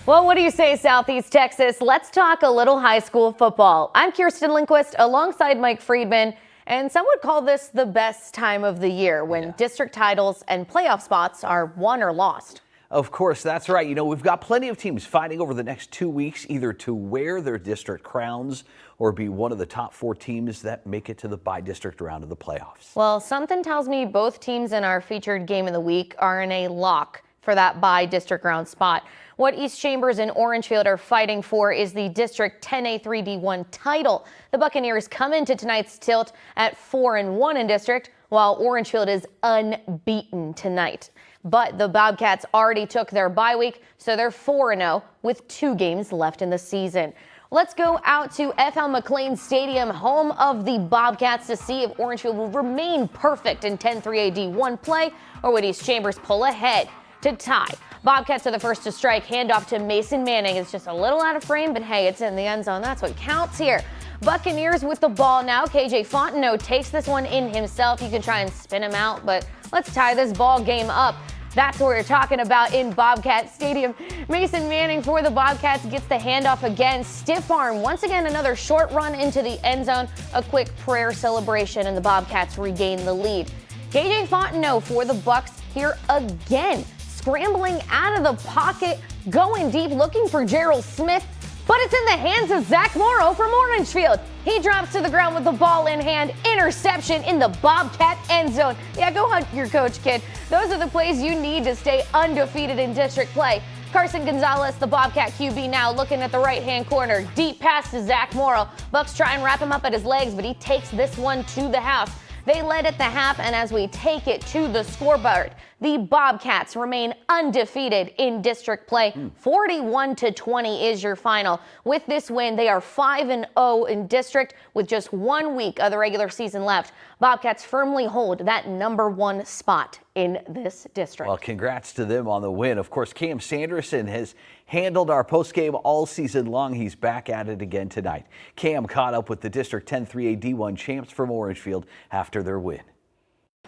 Well, what do you say, Southeast Texas? Let's talk a little high school football. I'm Kirsten Lindquist alongside Mike Friedman, and some would call this the best time of the year when district titles and playoff spots are won or lost. Of course, that's right. You know, we've got plenty of teams fighting over the next 2 weeks, either to wear their district crowns or be one of the top 4 teams that make it to the by-district round of the playoffs. Well, something tells me both teams in our featured game of the week are in a lock for that by-district round spot. What East Chambers and Orangefield are fighting for is the District 10A 3D1 title. The Buccaneers come into tonight's tilt at 4-1 in district, while Orangefield is unbeaten tonight. But the Bobcats already took their bye week, so they're 4-0 with 2 games left in the season. Let's go out to F.L. McLean Stadium, home of the Bobcats, to see if Orangefield will remain perfect in 10-3 AD1 play, or would East Chambers pull ahead to tie. Bobcats are the first to strike. Handoff to Mason Manning. It's just a little out of frame, but hey, it's in the end zone. That's what counts here. Buccaneers with the ball now. KJ Fontenot takes this one in himself. You can try and spin him out, but let's tie this ball game up. That's what we're talking about in Bobcat Stadium. Mason Manning for the Bobcats gets the handoff again. Stiff arm. Once again, another short run into the end zone. A quick prayer celebration, and the Bobcats regain the lead. KJ Fontenot for the Bucks here again. Scrambling out of the pocket, going deep, looking for Gerald Smith, but it's in the hands of Zach Morrow from Orangefield. He drops to the ground with the ball in hand. Interception in the Bobcat end zone. Yeah, go hunt your coach, kid. Those are the plays you need to stay undefeated in district play. Carson Gonzalez, the Bobcat QB, now looking at the right-hand corner. Deep pass to Zach Morrow. Bucks try and wrap him up at his legs, but he takes this one to the house. They led at the half, and as we take it to the scoreboard, the Bobcats remain undefeated in district play. 41-20 is your final. With this win, they are 5-0 in district with just 1 week of the regular season left. Bobcats firmly hold that #1 spot in this district. Well, congrats to them on the win. Of course, Cam Sanderson has handled our postgame all season long. He's back at it again tonight. Cam caught up with the District 10-3 AD1 champs from Orangefield after their win.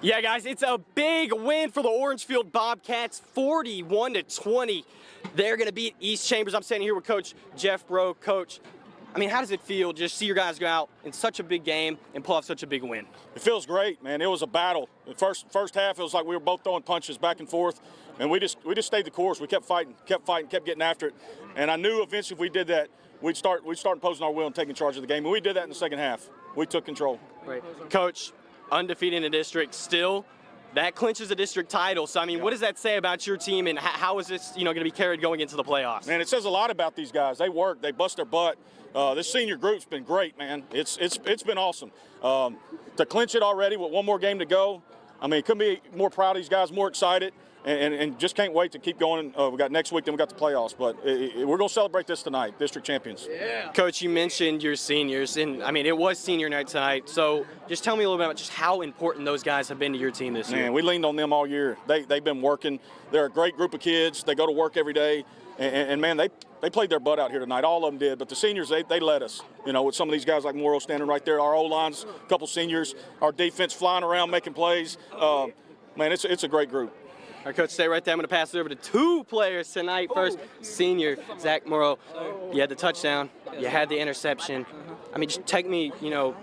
Yeah, guys, it's a big win for the Orangefield Bobcats, 41-20. They're going to beat East Chambers. I'm standing here with Coach Jeff Bro. Coach, I mean, how does it feel just see your guys go out in such a big game and pull off such a big win? It feels great, man. It was a battle. The first half, it was like we were both throwing punches back and forth, and we just stayed the course. We kept fighting, kept getting after it. And I knew eventually if we did that, we'd start imposing our will and taking charge of the game. And we did that in the second half. We took control. Right. Coach, undefeated in the district still, that clinches a district title. So, I mean, what does that say about your team, and how is this, going to be carried going into the playoffs? Man, it says a lot about these guys. They work. They bust their butt. This senior group's been great, man. It's been awesome. To clinch it already with one more game to go, I mean, couldn't be more proud of these guys, more excited, and just can't wait to keep going. We got next week, then we got the playoffs. But we're going to celebrate this tonight, district champions. Yeah. Coach, you mentioned your seniors, and, I mean, it was senior night tonight. So just tell me a little bit about just how important those guys have been to your team this year. Man, we leaned on them all year. They've been working. They're a great group of kids. They go to work every day. And man, they played their butt out here tonight. All of them did. But the seniors, they led us. With some of these guys like Morrow standing right there. Our O-lines, a couple seniors. Our defense flying around making plays. Man, it's a great group. All right, Coach, stay right there. I'm going to pass it over to 2 players tonight. First, senior Zach Morrow. You had the touchdown. You had the interception. I mean, just take me,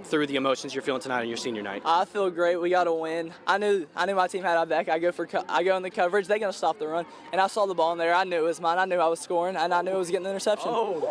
through the emotions you're feeling tonight on your senior night. I feel great. We got a win. I knew my team had our back. I go in the coverage. They're gonna stop the run, and I saw the ball in there. I knew it was mine. I knew I was scoring, and I knew I was getting the interception. I'm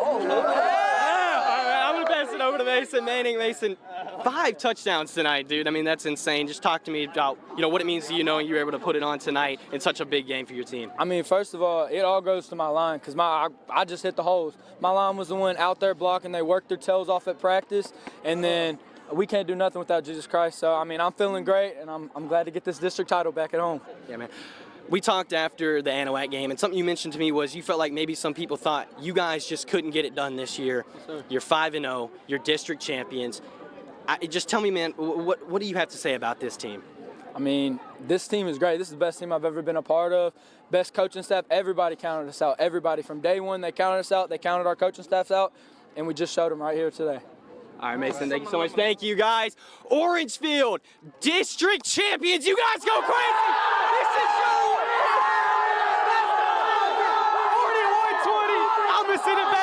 gonna pass it over to Mason Manning. Mason, 5 touchdowns tonight, dude. I mean, that's insane. Just talk to me about what it means to you knowing you were able to put it on tonight in such a big game for your team. I mean, first of all, it all goes to my line because I just hit the holes. My line was the one out there blocking. They worked their tails off at practice, and then we can't do nothing without Jesus Christ. So, I mean, I'm feeling great, and I'm glad to get this district title back at home. Yeah, man. We talked after the Anahuac game, and something you mentioned to me was you felt like maybe some people thought you guys just couldn't get it done this year. Yes, you're 5-0. You're district champions. Just tell me, man, what do you have to say about this team? I mean, this team is great. This is the best team I've ever been a part of. Best coaching staff. Everybody counted us out. Everybody from day one, they counted us out. They counted our coaching staffs out, and we just showed them right here today. All right, Mason, thank you so much. Thank you, guys. Orangefield, district champions. You guys go crazy. This is your 41-20. see the back.